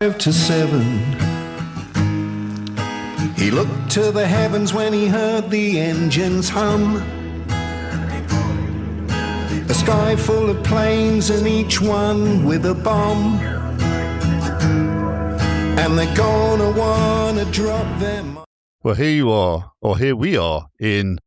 To 7. He looked to the heavens when he heard the engines hum. A sky full of planes and each one with a bomb. And they're gonna wanna drop them. Well, here you are, or here we are in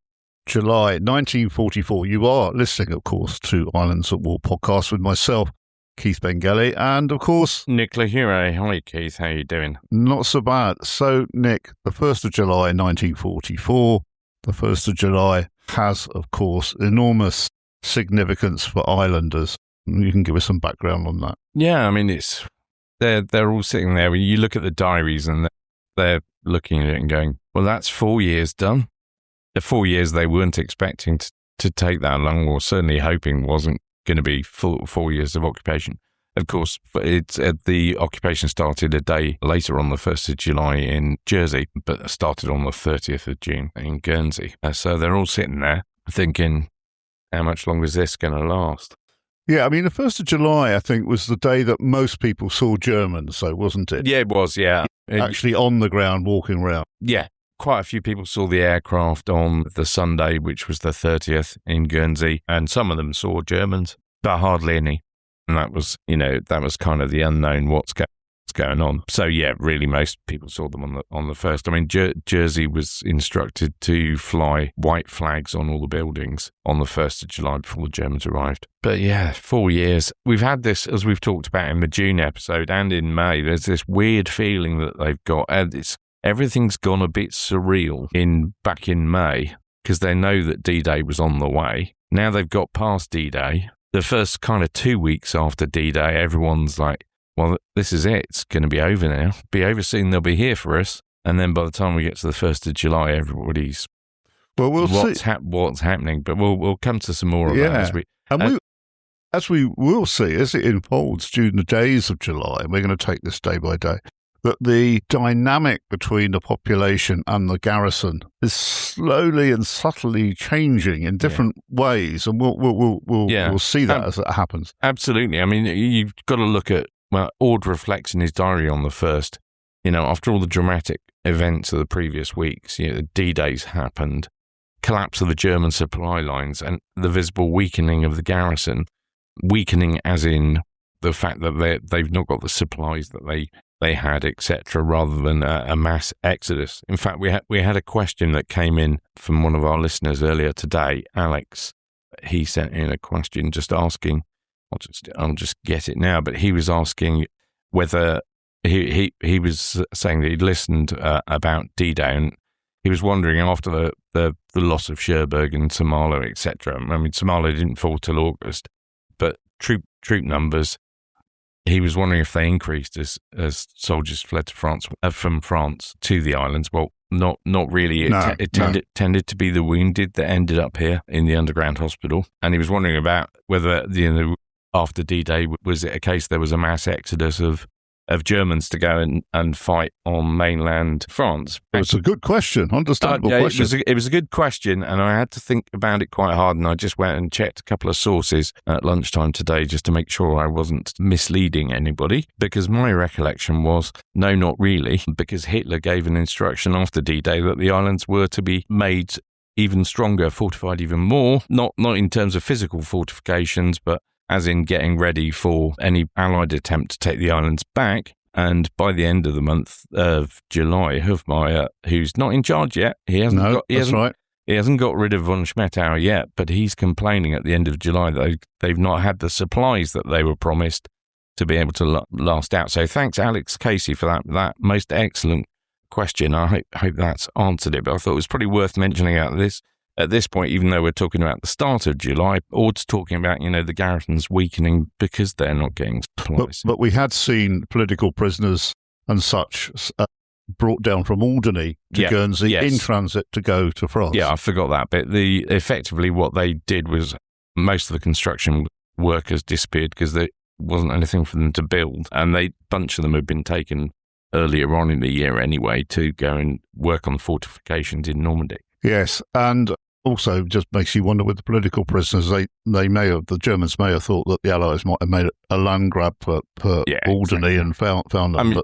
July 1944. You are listening, of course, to Islands at War podcast with myself, Keith Bengali, and of course, Nick Lahire. Hi, Keith. How you doing? Not so bad. So, Nick, the 1st of July 1944, the 1st of July has, of course, enormous significance for islanders. You can give us some background on that. Yeah, I mean, they're all sitting there. You look at the diaries and they're looking at it and going, well, that's 4 years done. The 4 years they weren't expecting to take that long, or certainly hoping wasn't going to be full 4 years of occupation. Of course, the occupation started a day later on the 1st of July in Jersey, but started on the 30th of June in Guernsey. So they're all sitting there thinking, how much longer is this going to last? Yeah, I mean, the 1st of July, I think, was the day that most people saw Germans, though, wasn't it? Yeah, it was, yeah. Actually on the ground, walking around. Yeah. Quite a few people saw the aircraft on the Sunday, which was the 30th in Guernsey, and some of them saw Germans, but hardly any. And that was kind of the unknown what's going on. So yeah, really most people saw them on the 1st. I mean, Jersey was instructed to fly white flags on all the buildings on the 1st of July before the Germans arrived. But yeah, 4 years. We've had this, as we've talked about in the June episode and in May, there's this weird feeling that they've got, and everything's gone a bit surreal back in May because they know that D-Day was on the way. Now they've got past D-Day. The first kind of 2 weeks after D-Day, everyone's like, well, this is it. It's going to be over now. Be over soon. They'll be here for us. And then by the time we get to the 1st of July, everybody's, well, we'll see what's happening. But we'll come to some more of that as we will see, as it unfolds during the days of July, and we're going to take this day by day, that the dynamic between the population and the garrison is slowly and subtly changing in different ways, and we'll see that as it happens. Absolutely. I mean, you've got to look at, well, Ord reflects in his diary on the 1st, after all the dramatic events of the previous weeks, D-Days happened, collapse of the German supply lines, and the visible weakening of the garrison, weakening as in the fact that they've not got the supplies that they had, etc., rather than a mass exodus. In fact, we had a question that came in from one of our listeners earlier today, Alex. He sent in a question just asking, I'll just get it now, but he was asking whether he was saying that he'd listened about D-Day, and he was wondering after the loss of Cherbourg and Saint-Malo, etc. I mean, Saint-Malo didn't fall till August, but troop numbers, he was wondering if they increased as soldiers fled to France from France to the islands. Well, not really. It tended to be the wounded that ended up here in the underground hospital. And he was wondering about whether after D-Day, was it a case there was a mass exodus of Germans to go and fight on mainland France? It's a good question, understandable question. It was a good question, and I had to think about it quite hard, and I just went and checked a couple of sources at lunchtime today just to make sure I wasn't misleading anybody, because my recollection was, no, not really, because Hitler gave an instruction after D-Day that the islands were to be made even stronger, fortified even more, not in terms of physical fortifications, but as in getting ready for any Allied attempt to take the islands back. And by the end of the month of July, Hofmeier, who's not in charge yet, he hasn't got rid of von Schmettau yet, but he's complaining at the end of July that they've not had the supplies that they were promised to be able to last out. So thanks, Alex Casey, for that most excellent question. I hope that's answered it, but I thought it was pretty worth mentioning at this point, even though we're talking about the start of July. Ord's talking about, the garrisons weakening because they're not getting supplies. But we had seen political prisoners and such brought down from Alderney to Guernsey in transit to go to France. Yeah, I forgot that bit. Effectively what they did was most of the construction workers disappeared because there wasn't anything for them to build, and a bunch of them had been taken earlier on in the year anyway to go and work on fortifications in Normandy. Yes, and also just makes you wonder with the political prisoners. The Germans may have thought that the Allies might have made a land grab per Alderney and found them.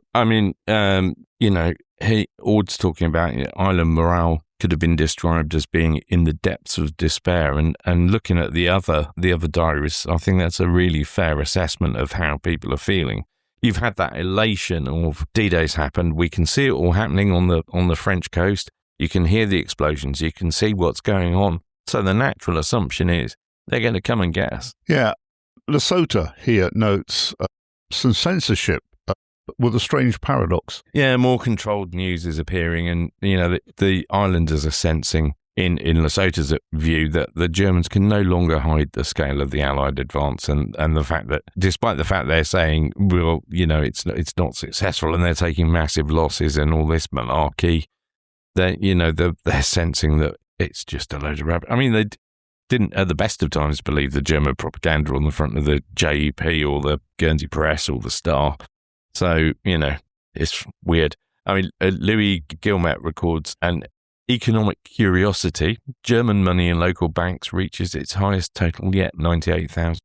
Ord's talking about island morale could have been described as being in the depths of despair, and looking at the other diaries, I think that's a really fair assessment of how people are feeling. You've had that elation of D-Day's happened. We can see it all happening on the French coast. You can hear the explosions. You can see what's going on. So the natural assumption is they're going to come and get us. Yeah. Lesotho here notes some censorship with a strange paradox. Yeah, more controlled news is appearing, and the islanders are sensing in Lesotho's view that the Germans can no longer hide the scale of the Allied advance, and the fact that, despite the fact they're saying, well, it's not successful and they're taking massive losses and all this malarkey, they're sensing that it's just a load of rubbish. I mean, they didn't at the best of times believe the German propaganda on the front of the JEP or the Guernsey Press or the Star. So, it's weird. I mean, Louis Guillemette records an economic curiosity. German money in local banks reaches its highest total yet, 98,000.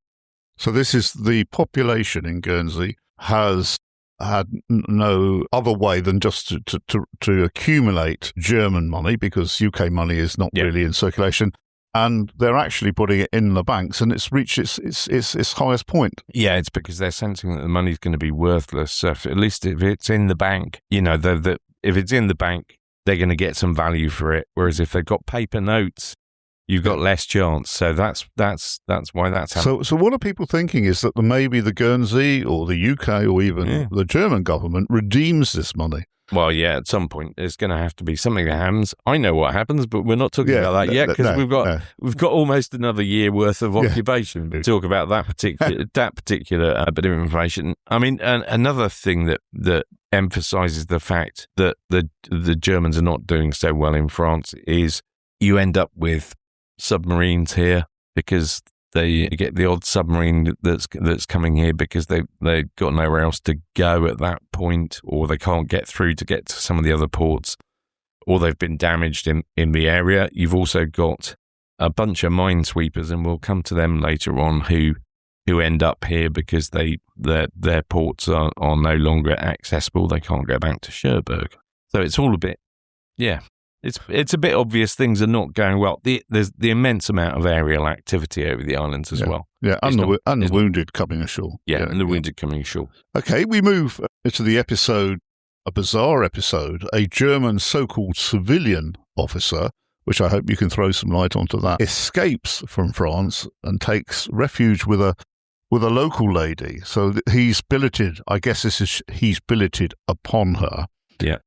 So this is the population in Guernsey has had no other way than just to accumulate German money, because UK money is not really in circulation. And they're actually putting it in the banks, and it's reached its highest point. Yeah, it's because they're sensing that the money's going to be worthless. So at least if it's in the bank, if it's in the bank, they're going to get some value for it. Whereas if they've got paper notes, you've got less chance. So that's why that's happening. So what are people thinking is that maybe the Guernsey or the UK or even the German government redeems this money. Well, yeah, at some point there's going to have to be something that happens. I know what happens, but we're not talking about that yet, because we've got almost another year worth of occupation to talk about that particular bit of information. I mean, another thing that emphasises the fact that the Germans are not doing so well in France is you end up with submarines here, because they get the odd submarine that's coming here because they've got nowhere else to go at that point, or they can't get through to get to some of the other ports, or they've been damaged in the area. You've also got a bunch of minesweepers, and we'll come to them later on, who end up here because their ports are no longer accessible. They can't go back to Cherbourg. So it's all a bit, It's a bit obvious things are not going well. There's the immense amount of aerial activity over the islands as well. Yeah, and the wounded coming ashore. Yeah, and the wounded coming ashore. Okay, we move into the episode, a bizarre episode. A German so-called civilian officer, which I hope you can throw some light onto that, escapes from France and takes refuge with a local lady. So he's billeted. I guess he's billeted upon her. Yeah.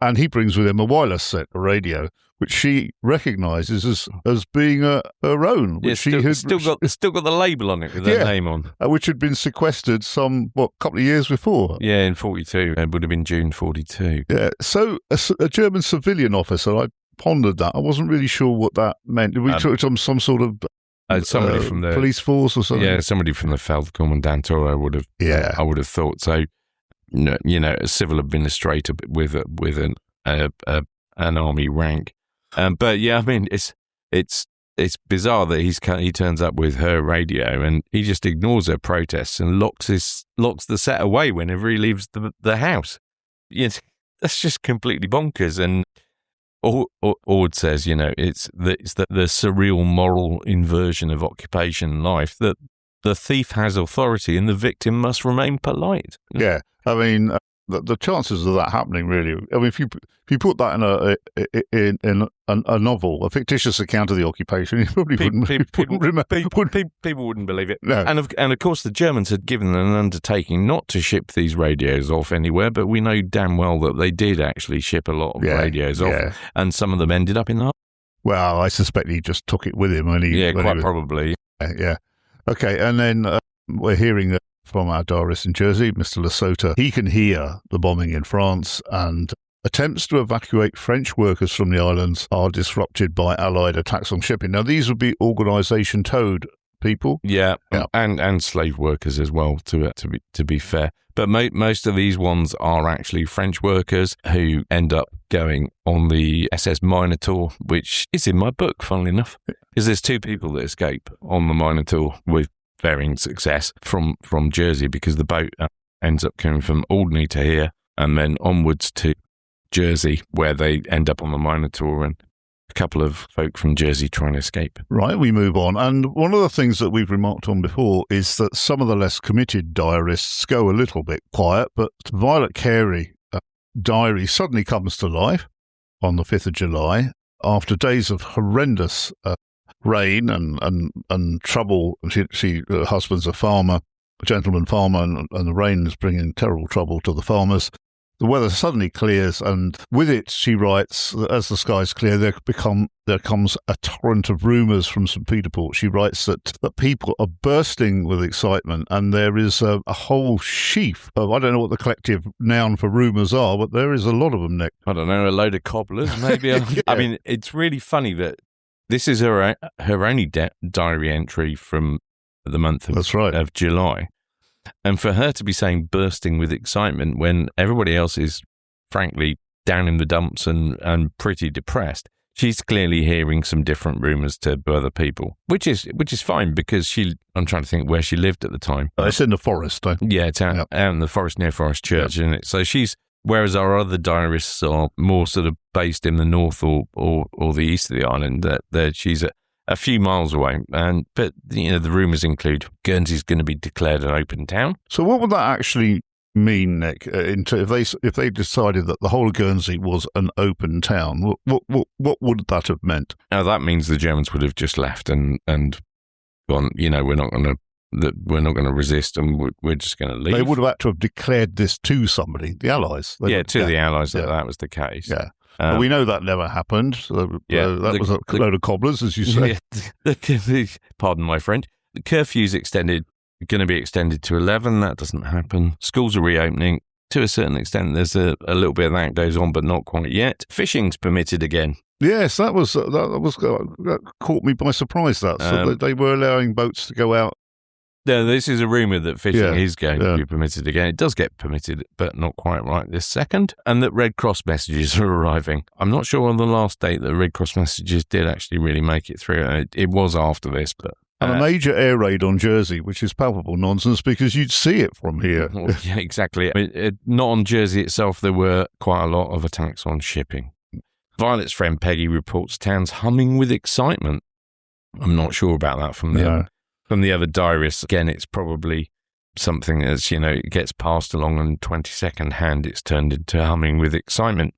And he brings with him a wireless set, a radio, which she recognises as being her own. Which still got the label on it with her name on. Which had been sequestered couple of years before. Yeah, in 42. It would have been June 42. Yeah, so a German civilian officer, I pondered that. I wasn't really sure what that meant. Did we talk to some sort of somebody from the police force or something? Yeah, somebody from the Feldkommandantur, I would have thought so. A civil administrator with an army rank, but yeah, I mean it's bizarre that he turns up with her radio and he just ignores her protests and locks the set away whenever he leaves the house. That's just completely bonkers. And Ord says, it's the surreal moral inversion of occupation life, that the thief has authority and the victim must remain polite. Yeah. I mean, the chances of that happening, really. I mean, if you put that in a novel, a fictitious account of the occupation, you probably people wouldn't believe it. No. And of course, the Germans had given an undertaking not to ship these radios off anywhere, but we know damn well that they did actually ship a lot of radios off, and some of them ended up in the harbor. Well, I suspect he just took it with him. Quite probably. Yeah. Okay, and then we're hearing from our diarist in Jersey, Mr. Lesotho. He can hear the bombing in France, and attempts to evacuate French workers from the islands are disrupted by Allied attacks on shipping. Now, these would be organisation towed people. Yeah. And slave workers as well, to be fair. But most of these ones are actually French workers who end up going on the SS Minotaur, which is in my book, funnily enough, because there's 2 people that escape on the Minotaur with varying success from Jersey, because the boat ends up coming from Alderney to here and then onwards to Jersey, where they end up on the Minotaur, and a couple of folk from Jersey trying to escape. Right, we move on. And one of the things that we've remarked on before is that some of the less committed diarists go a little bit quiet, but Violet Carey's diary suddenly comes to life on the 5th of July after days of horrendous rain and trouble. Her husband's a farmer, a gentleman farmer, and the rain is bringing terrible trouble to the farmers. The weather suddenly clears, and with it, she writes, as the skies clear, there comes a torrent of rumours from St. Peter Port. She writes that people are bursting with excitement, and there is a whole sheaf of, I don't know what the collective noun for rumours are, but there is a lot of them, Nick. I don't know, a load of cobblers, maybe. Yeah. I mean, it's really funny that this is her only diary entry from the month of July. And for her to be saying bursting with excitement when everybody else is, frankly, down in the dumps and pretty depressed, she's clearly hearing some different rumours to other people, which is fine, because I'm trying to think where she lived at the time. It's in the forest, though. Yeah, it's out in the forest near Forest Church, isn't it? So whereas our other diarists are more sort of based in the north or the east of the island, that she's a few miles away. But the rumours include Guernsey's going to be declared an open town. So what would that actually mean, Nick? If they decided that the whole of Guernsey was an open town, what would that have meant? Now that means the Germans would have just left and gone. We're not going to resist, and we're just going to leave. They would have had to have declared this to somebody, the Allies. The Allies. That was the case. Yeah. But we know that never happened. That was a load of cobblers, as you say. Yeah, pardon my French. The curfew's going to be extended to 11. That doesn't happen. Schools are reopening. To a certain extent, there's a little bit of that goes on, but not quite yet. Fishing's permitted again. Yes, that caught me by surprise. They were allowing boats to go out. No, this is a rumour that fishing is going to be permitted again. It does get permitted, but not quite right this second. And that Red Cross messages are arriving. I'm not sure on the last date that Red Cross messages did actually really make it through. It was after this, but... And a major air raid on Jersey, which is palpable nonsense because you'd see it from here. Well, yeah, exactly. Not on Jersey itself, there were quite a lot of attacks on shipping. Violet's friend Peggy reports towns humming with excitement. I'm not sure about that from the other diarists. Again, it's probably something that's, it gets passed along and 22nd hand, it's turned into humming with excitement.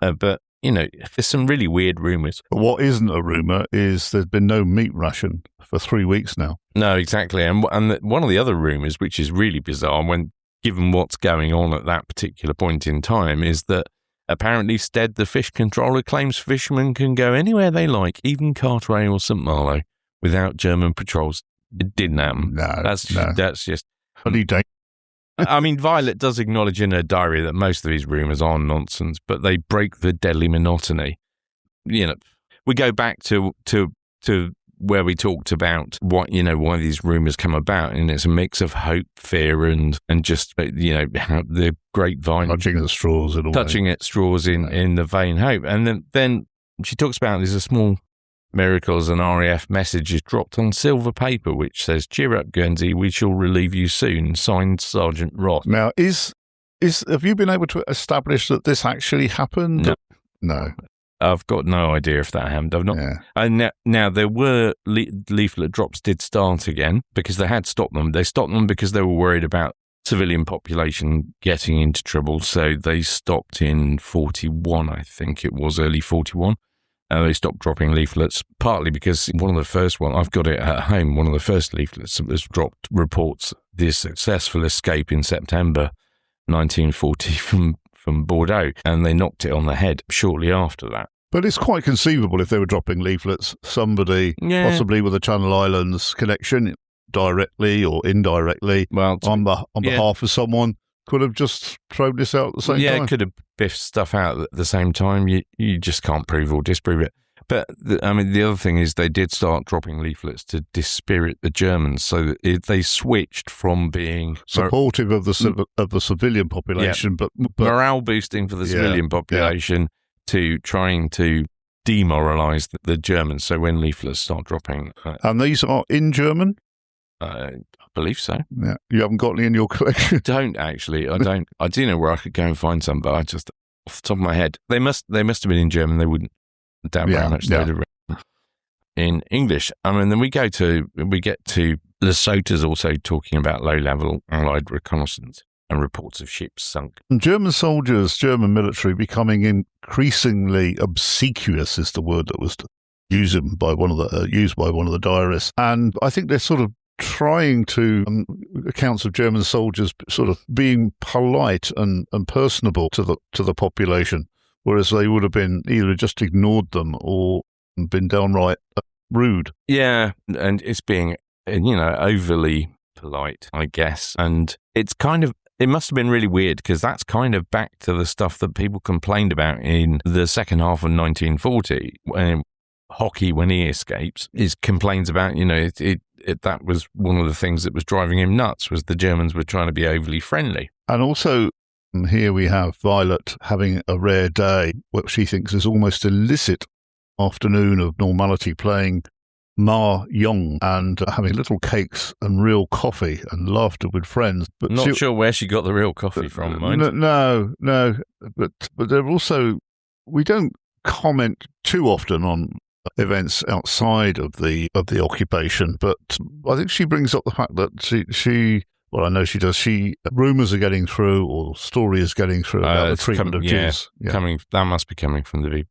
But, there's some really weird rumours. But what isn't a rumour is there's been no meat ration for 3 weeks now. No, exactly. And one of the other rumours, which is really bizarre given what's going on at that particular point in time, is that apparently Stead, the fish controller, claims fishermen can go anywhere they like, even Carteret or Saint-Malo, without German patrols. It didn't happen. No, that's just... Bloody day. I mean, Violet does acknowledge in her diary that most of these rumours are nonsense, but they break the deadly monotony. We go back to where we talked about why these rumours come about, and it's a mix of hope, fear, and just the grapevine touching at straws in the vain hope. And then she talks about there's a small miracle as an RAF message is dropped on silver paper which says, "Cheer up, Guernsey, we shall relieve you soon. Signed, Sergeant Ross." Now, have you been able to establish that this actually happened? No. I've got no idea if that happened. I've not. Yeah. And now there were leaflet drops did start again because they had stopped them. They stopped them because they were worried about civilian population getting into trouble. So they stopped in 41, I think it was early 41. They stopped dropping leaflets, partly because one of the first one, I've got it at home, one of the first leaflets that was dropped reports the successful escape in September 1940 from Bordeaux, and they knocked it on the head shortly after that. But it's quite conceivable if they were dropping leaflets, somebody possibly with a Channel Islands connection, directly or indirectly, on behalf of someone, could have just thrown this out at the same time. Yeah, could have biffed stuff out at the same time. You just can't prove or disprove it. But the other thing is they did start dropping leaflets to dispirit the Germans, so they switched from being supportive of the civilian population, but morale boosting for the civilian population to trying to demoralize the Germans. So when leaflets start dropping, and these are in German. I believe so. Yeah, you haven't got any in your collection. Don't actually. I don't. I do know where I could go and find some, but I just off the top of my head, they must have been in German. They wouldn't doubt very much they'd have written in English. Then we get to Lesoto's also talking about low-level Allied reconnaissance and reports of ships sunk. And German soldiers, German military, becoming increasingly obsequious is the word that was used by one of the diarists, and I think they're sort of trying to accounts of German soldiers sort of being polite and personable to the population, whereas they would have been either just ignored them or been downright rude. Yeah, and it's being overly polite, I guess, and it must have been really weird because that's kind of back to the stuff that people complained about in the second half of 1940 when Hockey, when he escapes, complains about that was one of the things that was driving him nuts, was the Germans were trying to be overly friendly. And also, here we have Violet having a rare day, what she thinks is almost illicit afternoon of normality, playing mahjong and having little cakes and real coffee and laughter with friends. But not sure where she got the real coffee from, mind. No. But they're also, we don't comment too often on events outside of the occupation, but I think she brings up the fact that she well, I know she does. Rumours are getting through, or story is getting through about the treatment of Jews. Yeah. That must be coming from the BBC.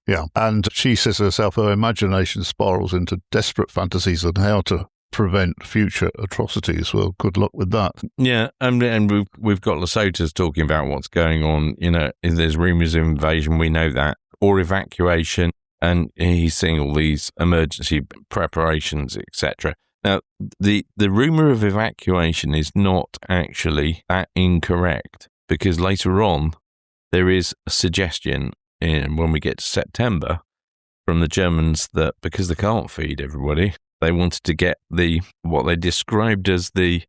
Yeah, and she says herself, her imagination spirals into desperate fantasies on how to prevent future atrocities. Well, good luck with that. Yeah, and we've got Lesoto's talking about what's going on. If there's rumours of invasion, we know that, or evacuation. And he's seeing all these emergency preparations, etc. Now, the rumour of evacuation is not actually that incorrect, because later on there is a suggestion when we get to September from the Germans that because they can't feed everybody, they wanted to get what they described as I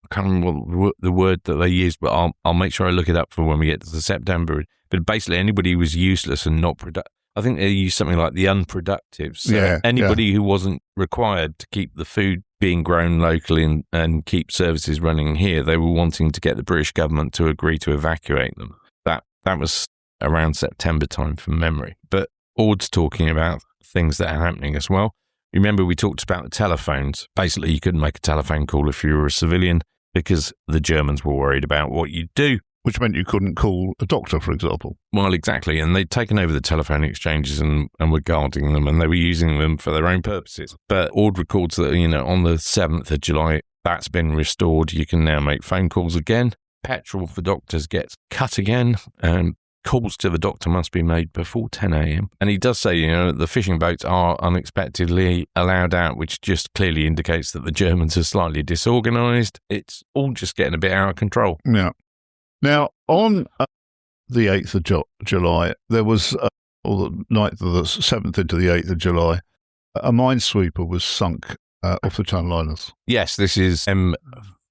can't remember the word that they used, but I'll make sure I look it up for when we get to September. But basically, anybody who was useless and not productive. I think they used something like the unproductive. So anybody who wasn't required to keep the food being grown locally and keep services running here, they were wanting to get the British government to agree to evacuate them. That was around September time from memory. But Ord's talking about things that are happening as well. Remember, we talked about the telephones. Basically, you couldn't make a telephone call if you were a civilian because the Germans were worried about what you'd do. Which meant you couldn't call a doctor, for example. Well, exactly. And they'd taken over the telephone exchanges and were guarding them, and they were using them for their own purposes. But Ord records that, on the 7th of July, that's been restored. You can now make phone calls again. Petrol for doctors gets cut again, and calls to the doctor must be made before 10 a.m. And he does say, the fishing boats are unexpectedly allowed out, which just clearly indicates that the Germans are slightly disorganised. It's all just getting a bit out of control. Yeah. Now, on the 8th of July, there was, or the 9th of the 7th into the 8th of July, a minesweeper was sunk off the Channel Islands. Yes, this is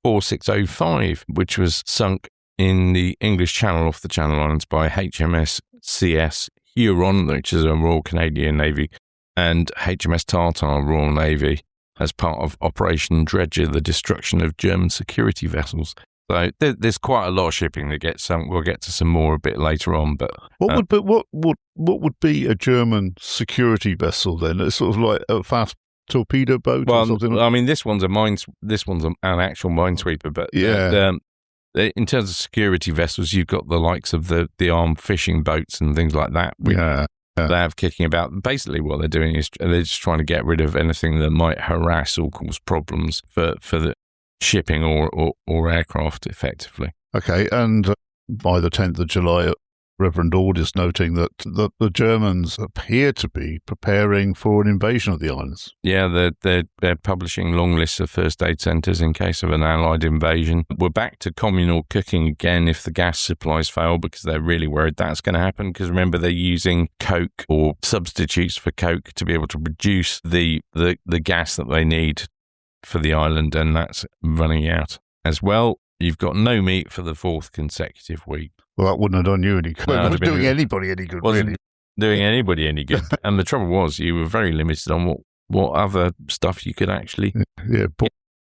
M4605, which was sunk in the English Channel off the Channel Islands by HMS CS Huron, which is a Royal Canadian Navy, and HMS Tartar, Royal Navy, as part of Operation Dredger, the destruction of German security vessels. So there's quite a lot of shipping that gets sunk. We'll get to some more a bit later on. But what would be a German security vessel then? It's sort of like a fast torpedo boat or something. I mean, this one's an actual minesweeper. But in terms of security vessels, you've got the likes of the armed fishing boats and things like that. They have kicking about. Basically, what they're doing is they're just trying to get rid of anything that might harass or cause problems for the shipping or aircraft, effectively. Okay, and by the 10th of July, Reverend Ord is noting that the Germans appear to be preparing for an invasion of the islands. Yeah, they're publishing long lists of first aid centres in case of an Allied invasion. We're back to communal cooking again if the gas supplies fail, because they're really worried that's going to happen. Because remember, they're using coke or substitutes for coke to be able to produce the gas that they need for the island, and that's running out as well. You've got no meat for the 4th consecutive week. Well, that wouldn't have done you any good. No, It wasn't doing anybody any good, really. Doing anybody any good. And the trouble was, you were very limited on what other stuff you could actually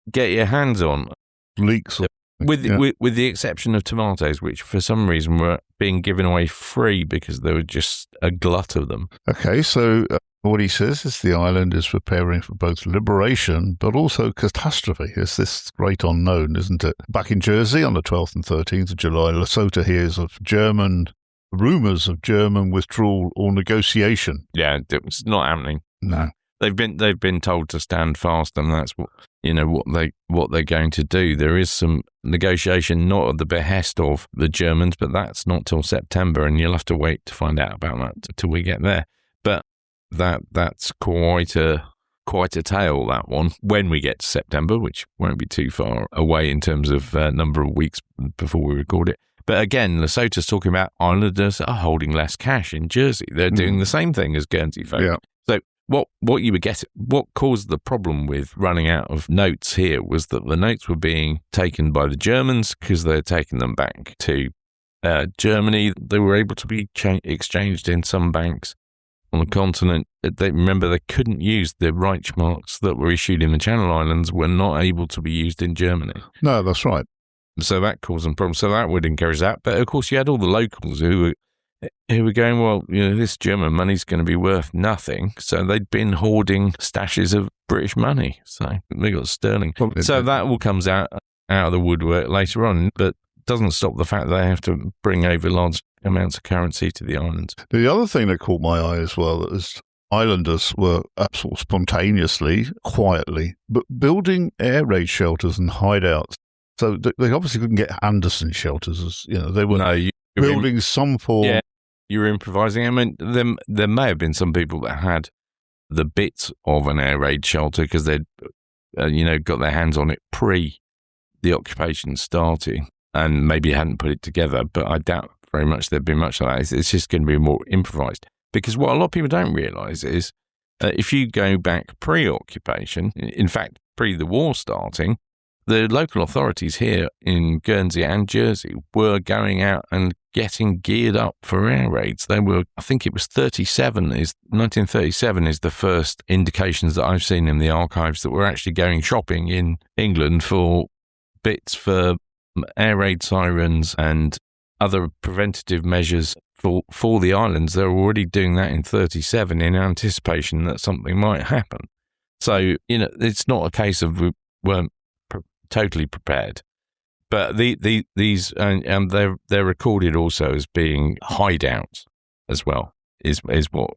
get your hands on. Leeks. With the exception of tomatoes, which for some reason were being given away free because there were just a glut of them. Okay, so what he says is the island is preparing for both liberation but also catastrophe. It's this great unknown, isn't it? Back in Jersey on the 12th and 13th of July, Lesotho hears of rumours of German withdrawal or negotiation. Yeah, it's not happening. No. They've been told to stand fast, and that's what they're going to do. There is some negotiation, not at the behest of the Germans, but that's not till September, and you'll have to wait to find out about that till we get there. But that's quite a tale, that one, when we get to September, which won't be too far away in terms of number of weeks before we record it. But again, Lesotho's talking about islanders are holding less cash in Jersey. They're doing the same thing as Guernsey folk. Yeah. So what caused the problem with running out of notes here was that the notes were being taken by the Germans because they're taking them back to Germany. They were able to be exchanged in some banks on the continent. Remember, they couldn't use the Reichsmarks that were issued in the Channel Islands, were not able to be used in Germany. No, that's right. So that caused them problems. So that would encourage that. But of course, you had all the locals who were going, well, this German money's going to be worth nothing. So they'd been hoarding stashes of British money. So they got sterling. So that all comes out of the woodwork later on, but doesn't stop the fact that they have to bring over large amounts of currency to the islands. The other thing that caught my eye as well is islanders were sort of spontaneously, quietly, but building air raid shelters and hideouts. So they obviously couldn't get Anderson shelters, they were building some form. Yeah, you were improvising. I mean, there may have been some people that had the bits of an air raid shelter because they'd, got their hands on it pre the occupation starting and maybe hadn't put it together. But I doubt very much there'd be much like that. It's just going to be more improvised. Because what a lot of people don't realise is if you go back pre-occupation, in fact, pre the war starting, the local authorities here in Guernsey and Jersey were going out and getting geared up for air raids. They were, I think it was 1937 is the first indications that I've seen in the archives that we're actually going shopping in England for bits for air raid sirens and other preventative measures for the islands. They're already doing that in 37 in anticipation that something might happen. So, it's not a case of we weren't totally prepared. But these they're recorded also as being hideouts as well, is what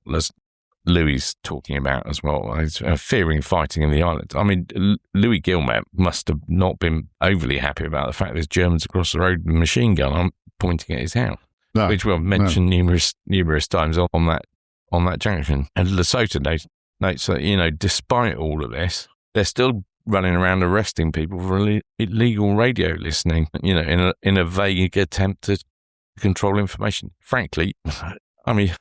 Louis is talking about as well. He's fearing fighting in the islands. I mean, Louis Guillemette must have not been overly happy about the fact there's Germans across the road with a machine gun pointing at his house, which we've mentioned numerous times on that junction. And Lesotho notes that, despite all of this, they're still running around arresting people for illegal radio listening, in a vague attempt to control information. Frankly, I mean,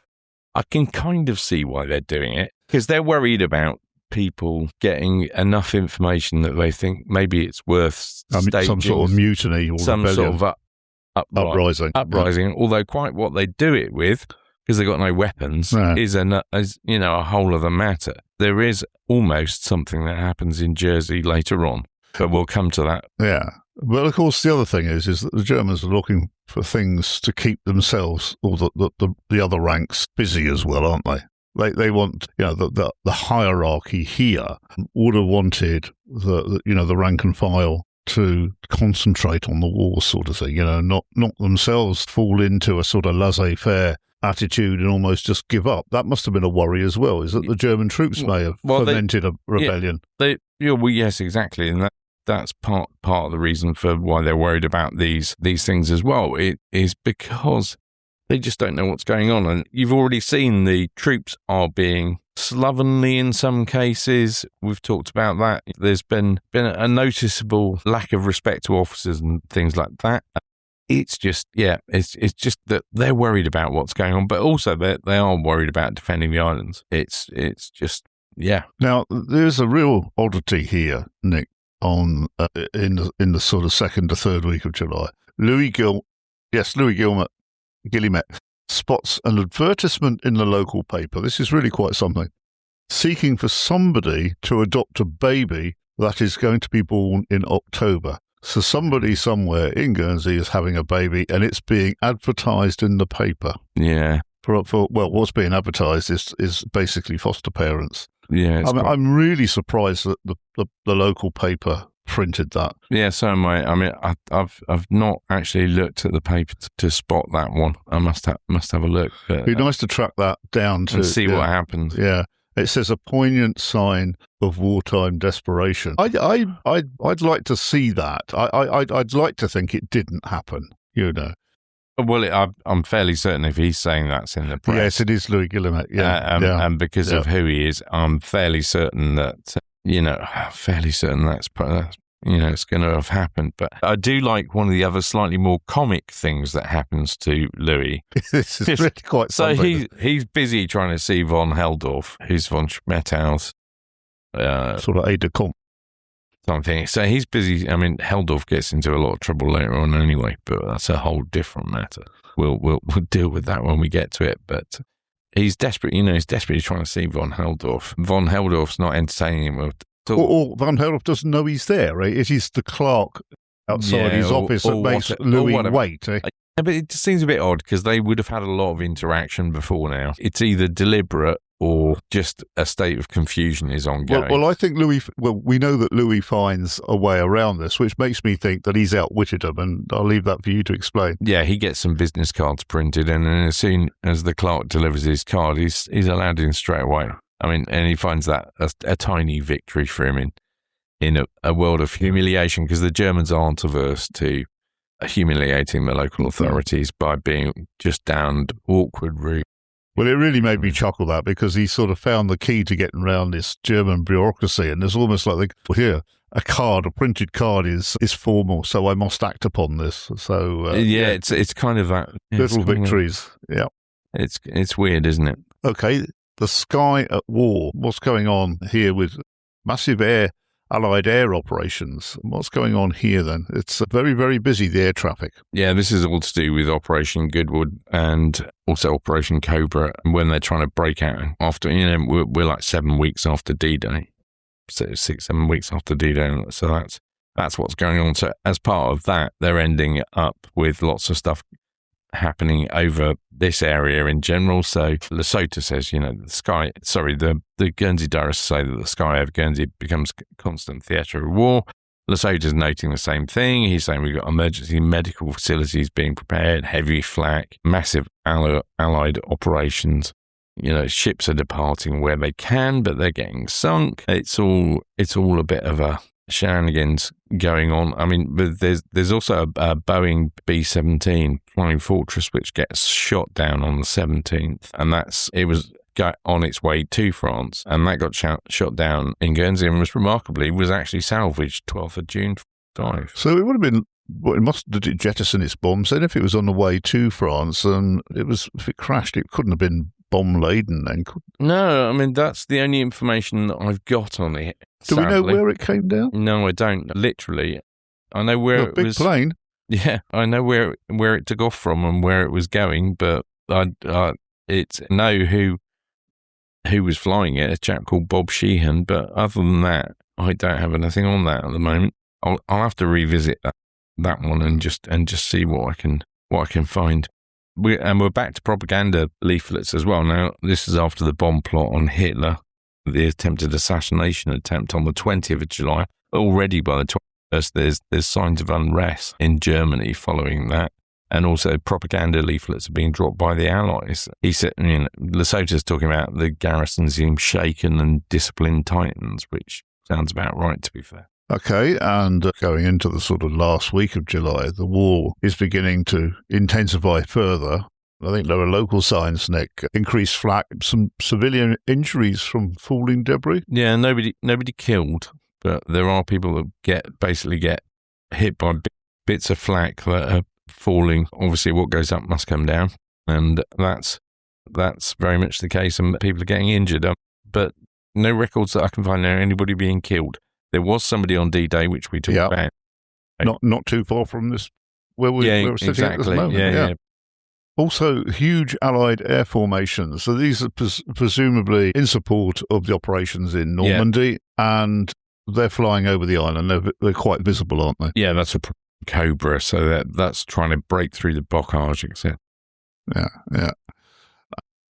I can kind of see why they're doing it, because they're worried about people getting enough information that they think maybe it's worth staging some sort of mutiny or some rebellion. sort of uprising. Although quite what they do it with, because they've got no weapons, is a whole other matter. There is almost something that happens in Jersey later on, but we'll come to that. Yeah. Well, of course, the other thing is that the Germans are looking for things to keep themselves or the other ranks busy as well, aren't they? They want, the hierarchy here would have wanted the rank and file to concentrate on the war, sort of thing, not themselves fall into a sort of laissez-faire attitude and almost just give up. That must have been a worry as well, is that the German troops may have fomented a rebellion. Yes, exactly. And that's part of the reason for why they're worried about these things as well. It is because They just don't know what's going on. And you've already seen the troops are being slovenly in some cases. We've talked about that. There's been a noticeable lack of respect to officers and things like that. It's just, it's just that they're worried about what's going on, but also they are worried about defending the islands. It's just, yeah. Now, there's a real oddity here, Nick, on in the sort of second to third week of July. Louis Guillemette spots an advertisement in the local paper. This is really quite something. Seeking for somebody to adopt a baby that is going to be born in October. So somebody somewhere in Guernsey is having a baby, and it's being advertised in the paper. Yeah. For what's being advertised is basically foster parents. Yeah. I'm really surprised that the local paper printed that. Yeah, so am I. I mean, I've not actually looked at the paper to spot that one. I must have a look. It'd be nice to track that down to and see what happens. Yeah. It says a poignant sign of wartime desperation. I'd like to see that. I'd like to think it didn't happen, you know. Well, I'm fairly certain if he's saying that's in the press. Yes, it is Louis Guillemette. Yeah, and because of who he is, I'm fairly certain that that's it's going to have happened. But I do like one of the other slightly more comic things that happens to Louis. This is really quite so something. he's busy trying to see von Heldorf, who's von Schmettau's sort of aide de camp. Something. So he's busy. I mean, Heldorf gets into a lot of trouble later on anyway, but that's a whole different matter. We'll deal with that when we get to it. But he's desperate. He's desperately trying to see von Heldorf. Von Heldorf's not entertaining him. Or von Heldorf doesn't know he's there, right? It is the clerk outside his office that makes Louis wait. Eh? Yeah, but it just seems a bit odd because they would have had a lot of interaction before now. It's either deliberate or just a state of confusion is ongoing. Well, I think we know that Louis finds a way around this, which makes me think that he's outwitted him, and I'll leave that for you to explain. Yeah, he gets some business cards printed, and then as soon as the clerk delivers his card, he's allowed in straight away. I mean, and he finds that a tiny victory for him in a world of humiliation, because the Germans aren't averse to humiliating the local authorities by being just damned awkward, rude. Well, it really made me chuckle that, because he sort of found the key to getting around this German bureaucracy, and it's almost like, a printed card is formal, so I must act upon this. So it's kind of that little victories. Yeah, it's weird, isn't it? Okay, the sky at war. What's going on here with massive Allied air operations? What's going on here then? It's very, very busy, the air traffic. Yeah, this is all to do with Operation Goodwood and also Operation Cobra, when they're trying to break out after, we're like 7 weeks after D-Day. So 6-7 weeks after D-Day. So that's what's going on. So as part of that, they're ending up with lots of stuff happening over this area in general. So Lesotho says, the Guernsey diarists say that the sky over Guernsey becomes constant theatre of war. Lesotho's noting the same thing. He's saying we've got emergency medical facilities being prepared, heavy flak, massive allied operations. Ships are departing where they can, but they're getting sunk. It's all a bit of a shenanigans going on. I mean, but there's also a Boeing B-17 Flying Fortress which gets shot down on the 17th, and it was on its way to France, and that got shot down in Guernsey, and was actually salvaged 12th of June 5. So it would have been, it must have jettison its bombs then if it was on the way to France, and if it crashed, it couldn't have been bomb laden then. No, I mean, that's the only information that I've got on it. Do we know where it came down? No, I don't. Literally, I know where it was. Big plane. Yeah, I know where it took off from and where it was going, but I know who was flying it, a chap called Bob Sheehan. But other than that, I don't have anything on that at the moment. I'll have to revisit that one and just see what I can find. We're back to propaganda leaflets as well. Now, this is after the bomb plot on Hitler, the attempted assassination attempt on the 20th of July. Already by the 21st, there's signs of unrest in Germany following that. And also propaganda leaflets are being dropped by the Allies. He said, Lesotho's talking about the garrison seem shaken and discipline tightens, which sounds about right, to be fair. Okay, and going into the sort of last week of July, the war is beginning to intensify further. I think there are local signs, Nick. Increased flak, some civilian injuries from falling debris. Yeah, nobody killed, but there are people that basically get hit by bits of flak that are falling. Obviously, what goes up must come down, and that's very much the case, and people are getting injured. But no records that I can find of anybody being killed. There was somebody on D-Day, which we talked about. Not too far from this, where we're sitting at this moment. Yeah. Also, huge Allied air formations. So these are presumably in support of the operations in Normandy, and they're flying over the island. They're quite visible, aren't they? Yeah, that's a Cobra, so that's trying to break through the blockage, etc. Yeah.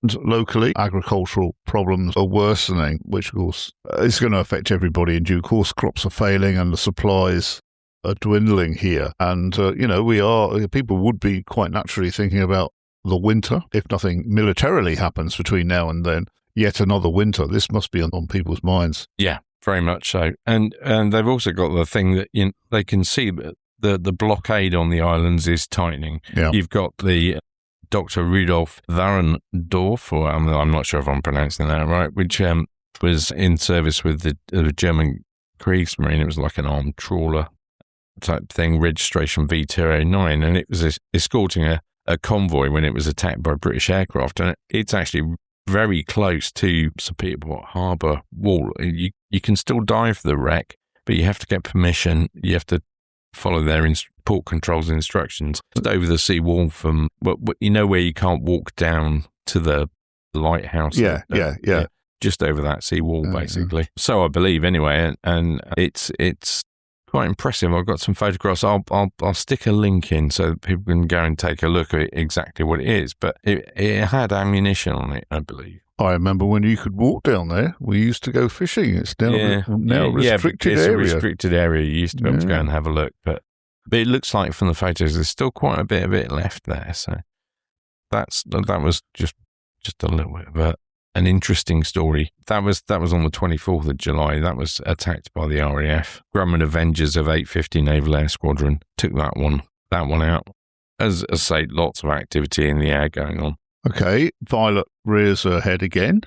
And locally, agricultural problems are worsening, which of course is going to affect everybody in due course. Crops are failing and the supplies are dwindling here. And, people would be quite naturally thinking about the winter. If nothing militarily happens between now and then, yet another winter. This must be on people's minds. Yeah, very much so. And they've also got the thing that they can see that the blockade on the islands is tightening. Yeah. You've got the Dr. Rudolf Warendorf, or I'm not sure if I'm pronouncing that right, which was in service with the German Kriegsmarine. It was like an armed trawler type thing, registration V209, and it was escorting a convoy when it was attacked by British aircraft. And it's actually very close to St. Peterborough Harbour Wall. You can still dive the wreck, but you have to get permission. You have to follow their port controls instructions just over the sea wall from, where you can't walk down to the lighthouse. Yeah. Just over that sea wall, basically. So I believe, anyway, and it's quite impressive. I've got some photographs. I'll stick a link in so that people can go and take a look at exactly what it is. But it had ammunition on it, I believe. I remember when you could walk down there. We used to go fishing. It's now a restricted area. A restricted area. You used to be able to go and have a look. But it looks like from the photos there's still quite a bit of it left there. So that was just a little bit of an interesting story. That was on the 24th of July. That was attacked by the RAF. Grumman Avengers of 850 Naval Air Squadron took that one out. As I say, lots of activity in the air going on. Okay, Violet rears her head again.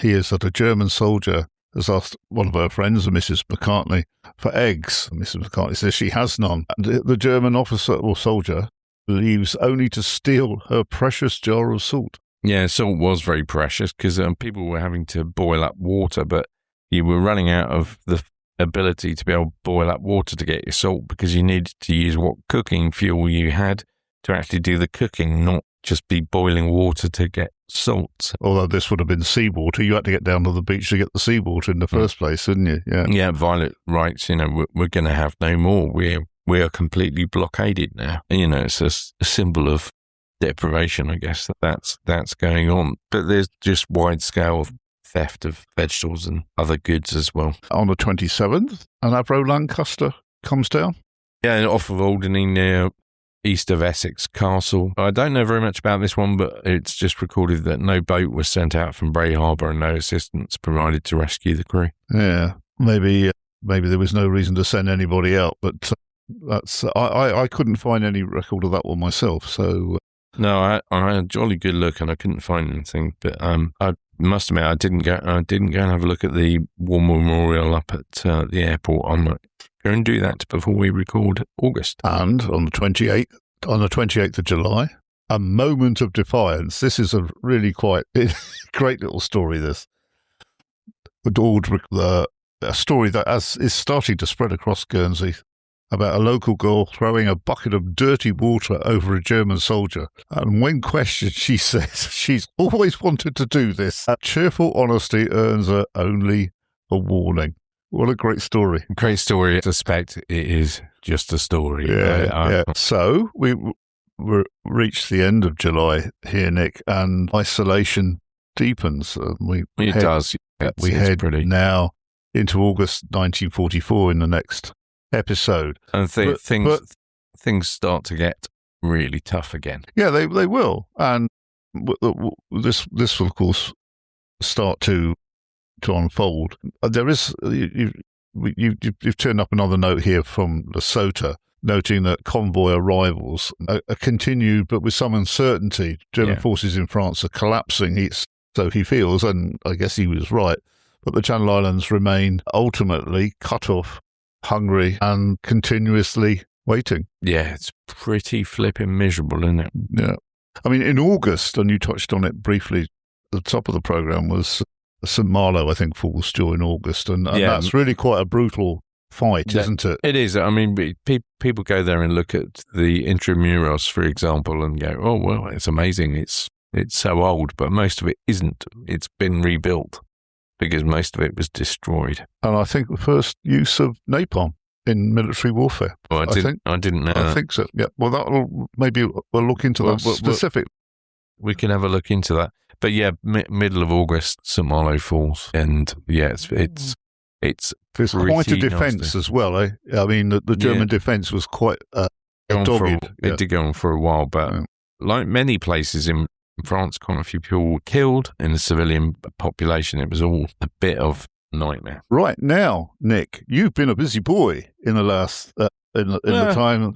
Hears that a German soldier has asked one of her friends, Mrs. McCartney, for eggs. Mrs. McCartney says she has none. And the German officer or soldier leaves only to steal her precious jar of salt. Yeah, salt was very precious because people were having to boil up water, but you were running out of the ability to be able to boil up water to get your salt because you needed to use what cooking fuel you had to actually do the cooking, not just be boiling water to get salt. Although this would have been seawater, you had to get down to the beach to get the seawater in the first place, didn't you? Yeah, Violet writes, we're going to have no more. We are completely blockaded now. It's a symbol of deprivation, I guess, that's going on. But there's just wide scale theft of vegetables and other goods as well. On the 27th, an Avro Lancaster comes down. Yeah, off of Alderney near east of Essex Castle. I don't know very much about this one, but it's just recorded that no boat was sent out from Bray Harbour and no assistance provided to rescue the crew. Yeah, maybe there was no reason to send anybody out, but that's I couldn't find any record of that one myself, so... No, I had a jolly good look and I couldn't find anything. But I must admit, I didn't go and have a look at the War Memorial up at the airport. I might go and do that before we record August. And on the 28th of July, a moment of defiance. This is a really quite great little story. This a story that is starting to spread across Guernsey. About a local girl throwing a bucket of dirty water over a German soldier. And when questioned, she says she's always wanted to do this. Cheerful honesty earns her only a warning. What a great story. Great story. I suspect it is just a story. Yeah. So we reached the end of July here, Nick, and isolation deepens. It does. We head now into August 1944 in the next episode, and things start to get really tough again. Yeah, they will, and this will of course start to unfold. There is you've turned up another note here from Lesotho. noting that convoy arrivals are continued, but with some uncertainty. German forces in France are collapsing, so he feels, and I guess he was right, but the Channel Islands remain ultimately cut off, hungry, and continuously waiting. Yeah, it's pretty flipping miserable, isn't it? Yeah. I mean, in August, and you touched on it briefly at the top of the programme, was Saint-Malo, I think, falls during August, and that's really quite a brutal fight, isn't it? It is. I mean, people go there and look at the Intramuros, for example, and go, oh, well, it's amazing. It's so old, but most of it isn't. It's been rebuilt because most of it was destroyed. And I think the first use of napalm in military warfare. Well, I didn't know. I think so. Yeah. Well, maybe we'll look into that specifically. We can have a look into that. But yeah, middle of August, Saint-Malo falls, and yeah, it's quite a defence as well. Eh? I mean, the German defence was quite dogged. It did go on for a while, but like many places in France, quite a few people were killed in the civilian population. It was all a bit of a nightmare. Right now, Nick, you've been a busy boy in the last in the time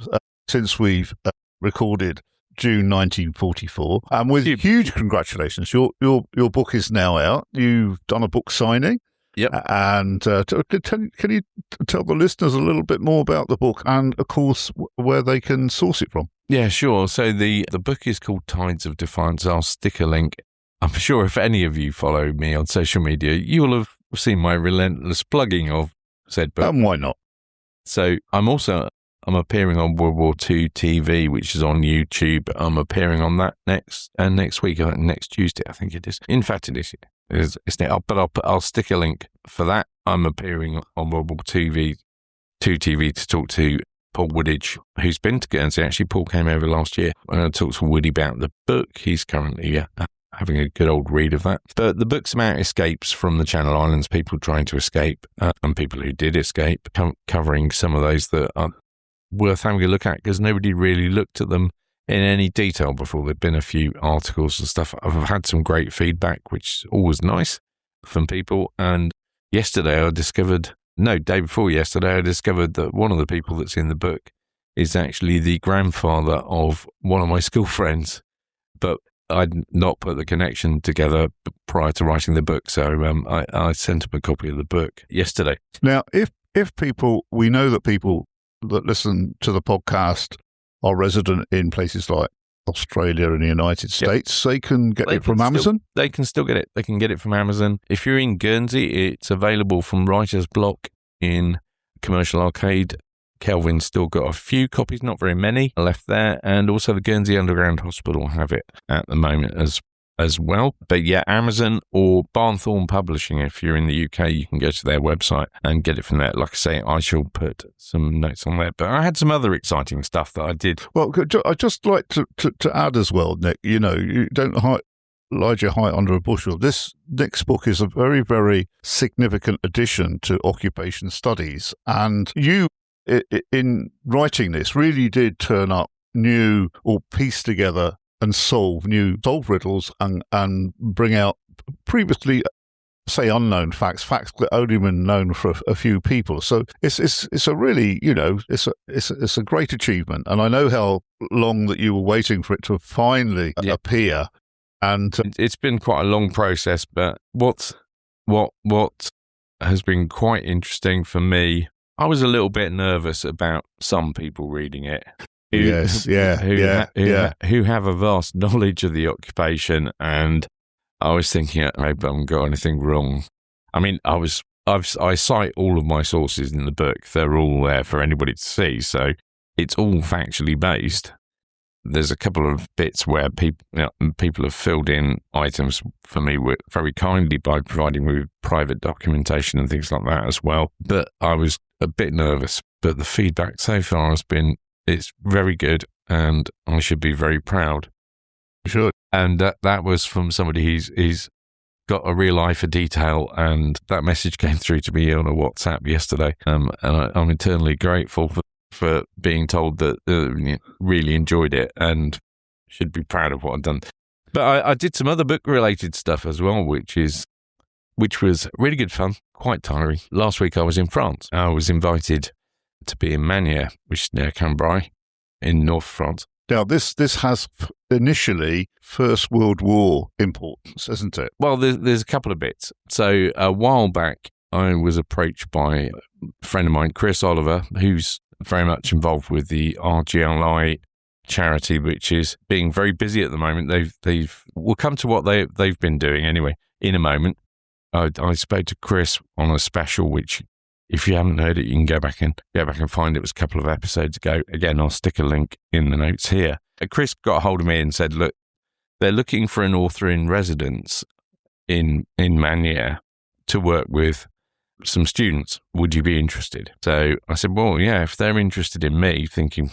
since we've recorded June 1944, and with huge congratulations, your book is now out. You've done a book signing. Yep. And can you tell the listeners a little bit more about the book and, of course, where they can source it from? Yeah, sure. So the book is called Tides of Defiance. I'll stick a link. I'm sure if any of you follow me on social media, you will have seen my relentless plugging of said book. And why not? So I'm appearing on World War II TV, which is on YouTube. I'm appearing on that next week, next Tuesday, I think it is. In fact, it is. But I'll stick a link for that. I'm appearing on World War II TV to talk to Paul Woodidge, who's been to Guernsey. Actually, Paul came over last year and I talked to Woody about the book. He's currently having a good old read of that. But the book's about escapes from the Channel Islands, people trying to escape, and people who did escape, covering some of those that are worth having a look at because nobody really looked at them in any detail before. There've been a few articles and stuff. I've had some great feedback, which is always nice from people. And day before yesterday, I discovered that one of the people that's in the book is actually the grandfather of one of my school friends. But I'd not put the connection together prior to writing the book. So I sent him a copy of the book yesterday. Now, we know that people that listen to the podcast are resident in places like Australia and the United States. They can get it from Amazon? They can still get it. They can get it from Amazon. If you're in Guernsey, it's available from Writer's Block in Commercial Arcade. Kelvin's still got a few copies, not very many, left there. And also the Guernsey Underground Hospital have it at the moment as well. But yeah, Amazon or Barnthorne Publishing, if you're in the UK, you can go to their website and get it from there. Like I say, I shall put some notes on there. But I had some other exciting stuff that I did. Well, I'd just like to add as well, Nick, you don't hide your height under a bushel. This next book is a very, very significant addition to occupation studies. And you, in writing this, really did turn up new or piece together and solve riddles and bring out previously, say, unknown facts that only been known for a few people. So it's a really, it's a great achievement. And I know how long that you were waiting for it to finally appear. And it's been quite a long process, but what has been quite interesting for me, I was a little bit nervous about some people reading it. Who have a vast knowledge of the occupation, and I was thinking, I hope I haven't got anything wrong. I mean, I cite all of my sources in the book. They're all there for anybody to see, so it's all factually based. There's a couple of bits where people have filled in items for me very kindly by providing me with private documentation and things like that as well. But I was a bit nervous, but the feedback so far has been, it's very good, and I should be very proud. Sure. And that was from somebody who's got a real eye for detail, and that message came through to me on a WhatsApp yesterday. And I'm eternally grateful for being told that really enjoyed it and should be proud of what I've done. But I did some other book-related stuff as well, which was really good fun, quite tiring. Last week I was in France. I was invited to be in Manier, which is near Cambrai in North France. Now, this has initially First World War importance, isn't it? Well, there's a couple of bits. So a while back, I was approached by a friend of mine, Chris Oliver, who's very much involved with the RGLI charity, which is being very busy at the moment. We'll come to what they've been doing anyway in a moment. I spoke to Chris on a special, which if you haven't heard it, you can go back and find it. It was a couple of episodes ago. Again, I'll stick a link in the notes here. Chris got a hold of me and said, look, they're looking for an author in residence in Manier to work with some students. Would you be interested? So I said, well, yeah, if they're interested in me, thinking,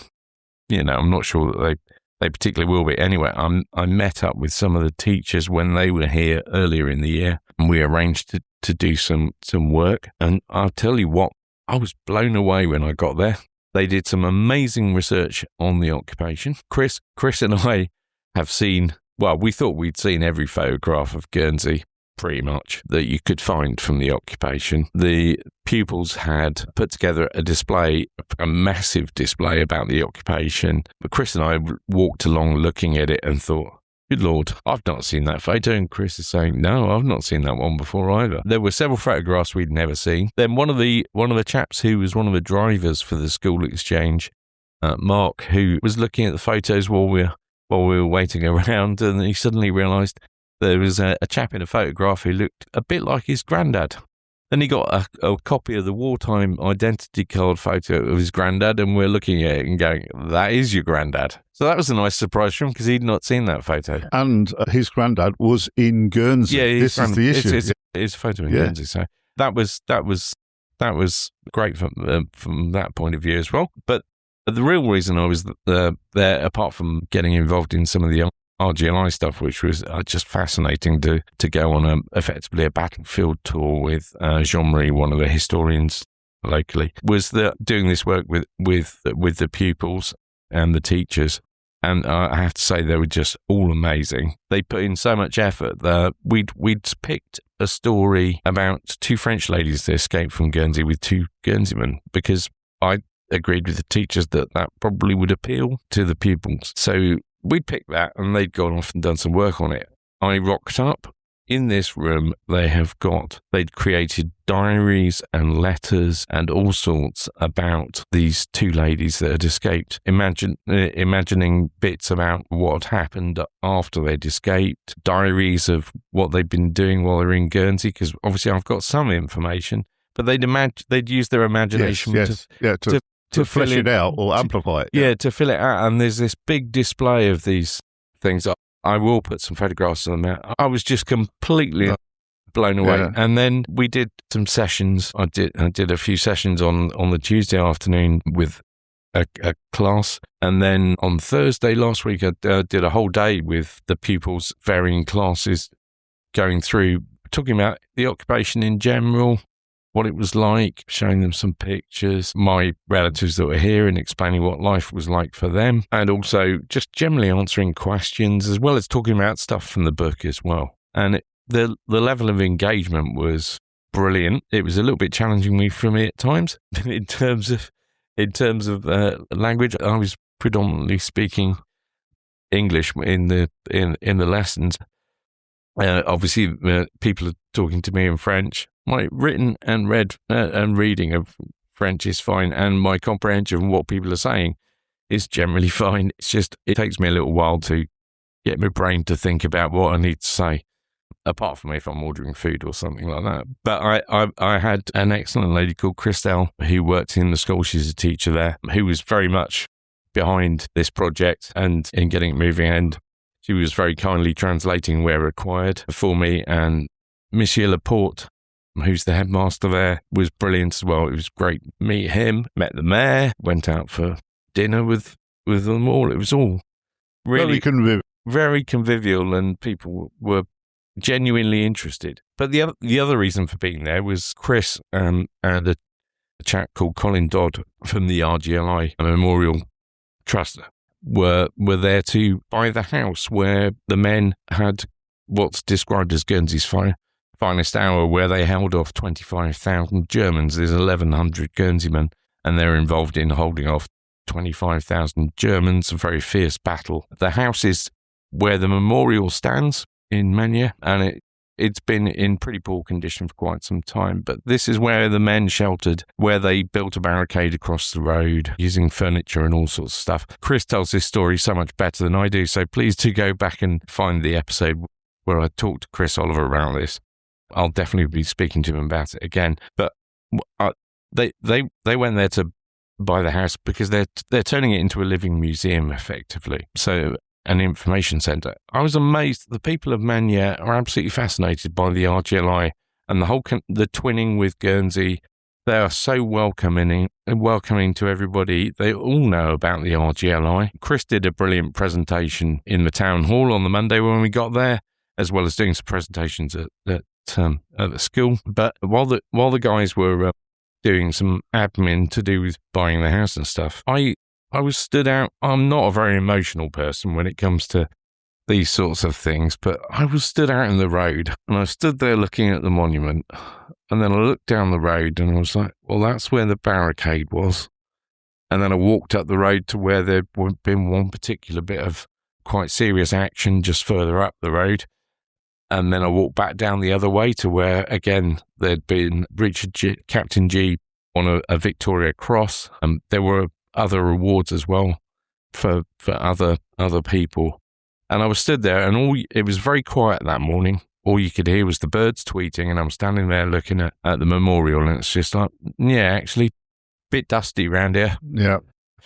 I'm not sure that they particularly will be. Anyway, I met up with some of the teachers when they were here earlier in the year, and we arranged to do some work. And I'll tell you what, I was blown away when I got there. They did some amazing research on the occupation. Chris and I have seen, well, we thought we'd seen every photograph of Guernsey pretty much that you could find from the occupation. The pupils had put together a massive display about the occupation. But Chris and I walked along looking at it and thought, good Lord, I've not seen that photo. And Chris is saying, no, I've not seen that one before either. There were several photographs we'd never seen. Then one of the chaps who was one of the drivers for the school exchange, Mark, who was looking at the photos while we were waiting around, and he suddenly realised there was a chap in a photograph who looked a bit like his granddad. Then he got a copy of the wartime identity card photo of his granddad, and we're looking at it and going, that is your granddad. So that was a nice surprise for him because he'd not seen that photo. And his granddad was in Guernsey. Yeah, this is the issue. It's a photo in Guernsey. So that was great from that point of view as well. But the real reason I was there, apart from getting involved in some of the RGLI stuff, which was just fascinating to go on effectively a battlefield tour with Jean-Marie, one of the historians locally, was doing this work with the pupils and the teachers. And I have to say, they were just all amazing. They put in so much effort. We'd picked a story about two French ladies that escaped from Guernsey with two Guernseymen, because I agreed with the teachers that probably would appeal to the pupils. So we'd picked that, and they'd gone off and done some work on it. I rocked up. In this room, they'd created diaries and letters and all sorts about these two ladies that had escaped. Imagining bits about what had happened after they'd escaped, diaries of what they'd been doing while they were in Guernsey, because obviously I've got some information, but they'd use their imagination to flesh it out or amplify it. Yeah, to fill it out. And there's this big display of these things. I will put some photographs of them out. I was just completely blown away. Yeah. And then we did some sessions. I did a few sessions on the Tuesday afternoon with a class. And then on Thursday last week, I did a whole day with the pupils, varying classes, going through, talking about the occupation in general, what it was like, showing them some pictures, my relatives that were here, and explaining what life was like for them, and also just generally answering questions, as well as talking about stuff from the book as well. And the level of engagement was brilliant. It was a little bit challenging for me at times in terms of language. I was predominantly speaking English in the lessons. Obviously, people are talking to me in French. My written and read and reading of French is fine, and my comprehension of what people are saying is generally fine. It's just, it takes me a little while to get my brain to think about what I need to say, apart from if I'm ordering food or something like that. But I had an excellent lady called Christelle who worked in the school. She's a teacher there, who was very much behind this project and in getting it moving. And she was very kindly translating where required for me. And Monsieur Laporte, who's the headmaster there, was brilliant as well. It was great to meet him, met the mayor, went out for dinner with them all. It was all really very convivial, and people were genuinely interested. But the other reason for being there was Chris and a chap called Colin Dodd from the RGLI Memorial Trust were there to buy the house where the men had what's described as Guernsey's finest hour, where they held off 25,000 Germans. There's 1,100 Guernseymen, and they're involved in holding off 25,000 Germans, a very fierce battle. The house is where the memorial stands in Meunier, and it's been in pretty poor condition for quite some time, but this is where the men sheltered, where they built a barricade across the road using furniture and all sorts of stuff. Chris tells this story so much better than I do, so please do go back and find the episode where I talked to Chris Oliver about this. I'll definitely be speaking to him about it again. But they went there to buy the house because they're turning it into a living museum, effectively. So an information centre. I was amazed. The people of Meunier are absolutely fascinated by the RGLI and the twinning with Guernsey. They are so welcoming to everybody. They all know about the RGLI. Chris did a brilliant presentation in the town hall on the Monday when we got there, as well as doing some presentations at the school. But while the guys were doing some admin to do with buying the house and stuff, I was stood out. I'm not a very emotional person when it comes to these sorts of things, but I was stood out in the road, and I stood there looking at the monument, and then I looked down the road and I was like, well, that's where the barricade was. And then I walked up the road to where there'd been one particular bit of quite serious action just further up the road. And then I walked back down the other way to where, again, there'd been Captain G on a Victoria Cross. There were other rewards as well for other people. And I was stood there, and it was very quiet that morning. All you could hear was the birds tweeting, and I'm standing there looking at the memorial, and it's just like, yeah, actually, a bit dusty around here. Yeah.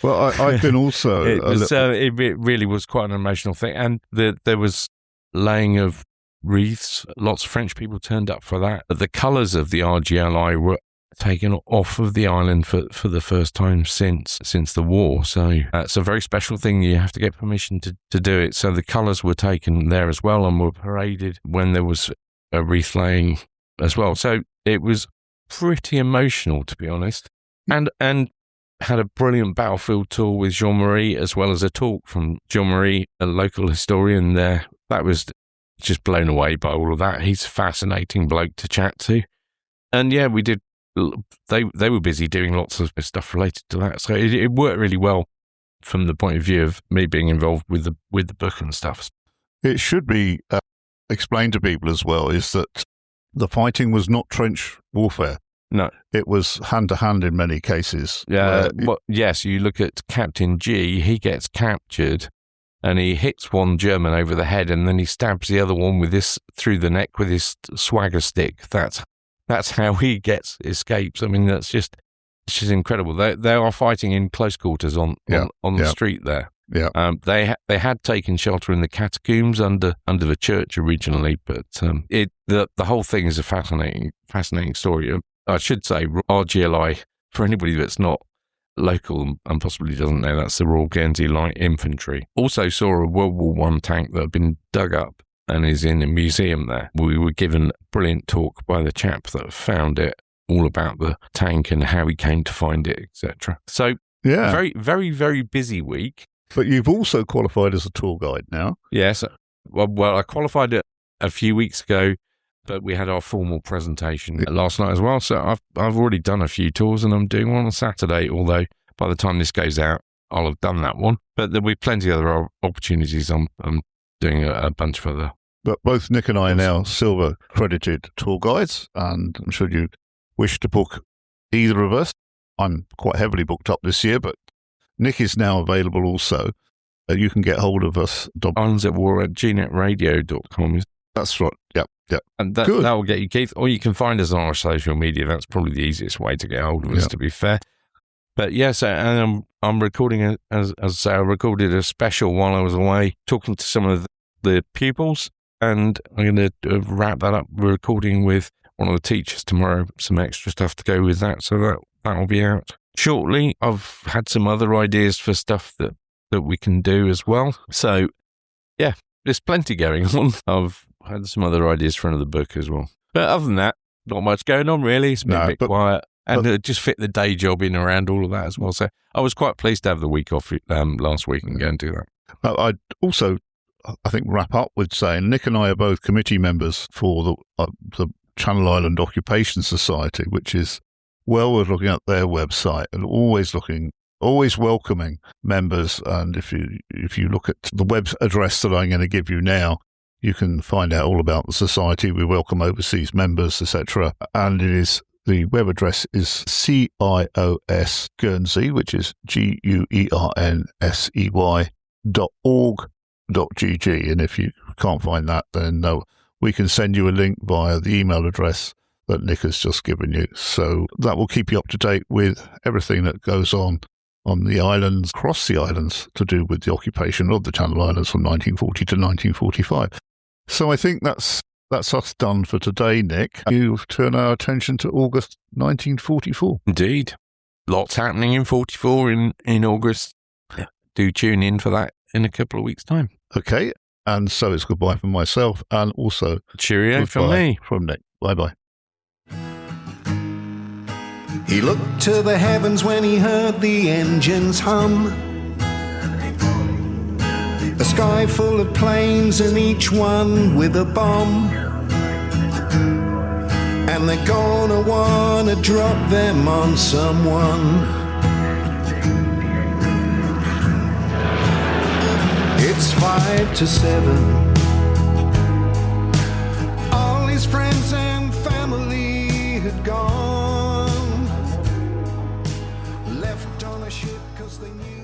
Well, I've been also... it really was quite an emotional thing. And there was laying of wreaths. Lots of French people turned up for that. But the colours of the RGLI were taken off of the island for the first time since the war. So it's a very special thing. You have to get permission to do it. So the colours were taken there as well and were paraded when there was a wreath laying as well. So it was pretty emotional, to be honest. And had a brilliant battlefield tour with Jean-Marie, as well as a talk from Jean-Marie, a local historian there. That was just blown away by all of that. He's a fascinating bloke to chat to. And yeah, we did. They were busy doing lots of stuff related to that, so it worked really well from the point of view of me being involved with the book and stuff. It should be explained to people as well is that the fighting was not trench warfare. No, it was hand to hand in many cases. Yeah, yes. You look at Captain G. He gets captured, and he hits one German over the head, and then he stabs the other one through the neck with his swagger stick. That's how he escapes. I mean, it's just incredible. They are fighting in close quarters on the street there. Yeah. They had taken shelter in the catacombs under the church originally, but the whole thing is a fascinating story. I should say RGLI, for anybody that's not local and possibly doesn't know, that's the Royal Guernsey Light Infantry. Also saw a World War I tank that had been dug up and is in a museum there. We were given a brilliant talk by the chap that found it, all about the tank and how he came to find it, etc. So, yeah, very, very, very busy week. But you've also qualified as a tour guide now. Yes. Well, I qualified it a few weeks ago, but we had our formal presentation last night as well. So I've already done a few tours, and I'm doing one on Saturday, although by the time this goes out, I'll have done that one. But there'll be plenty of other opportunities. I'm doing a bunch of other. But both Nick and I are now silver credited tour guides, and I'm sure you wish to book either of us. I'm quite heavily booked up this year, but Nick is now available also. You can get hold of us. islandsatwar@gnetradio.com. That's right. Yep. And that will get you, Keith. Or you can find us on our social media. That's probably the easiest way to get hold of us, to be fair. But yes, and I'm recording, as I say, I recorded a special while I was away, talking to some of the pupils, and I'm going to wrap that up recording with one of the teachers tomorrow, some extra stuff to go with that, so that will be out shortly. I've had some other ideas for stuff that we can do as well. So, yeah, there's plenty going on. I've had some other ideas for another book as well. But other than that, not much going on really. It's been a bit quiet. And it just fit the day job in around all of that as well. So I was quite pleased to have the week off last week and go and do that. I'd also, I think, wrap up with saying Nick and I are both committee members for the Channel Island Occupation Society, which is well worth looking at their website, and always welcoming members. And if you look at the web address that I'm going to give you now, you can find out all about the society. We welcome overseas members, etc. And the web address is CIOS Guernsey, which is GUERNSEY.org.gg. And if you can't find that, then no, we can send you a link via the email address that Nick has just given you. So that will keep you up to date with everything that goes on the islands, across the islands, to do with the occupation of the Channel Islands from 1940 to 1945. So I think that's us done for today, Nick. You turn our attention to August 1944. Indeed. Lots happening in 44 in August. Do tune in for that in a couple of weeks' time. Okay. And so it's goodbye from myself, and also cheerio from me. From Nick. Bye-bye. He looked to the heavens when he heard the engines hum. A sky full of planes and each one with a bomb. And they're gonna wanna drop them on someone. It's 5 to 7. All his friends and family had gone. Left on a ship 'cause they knew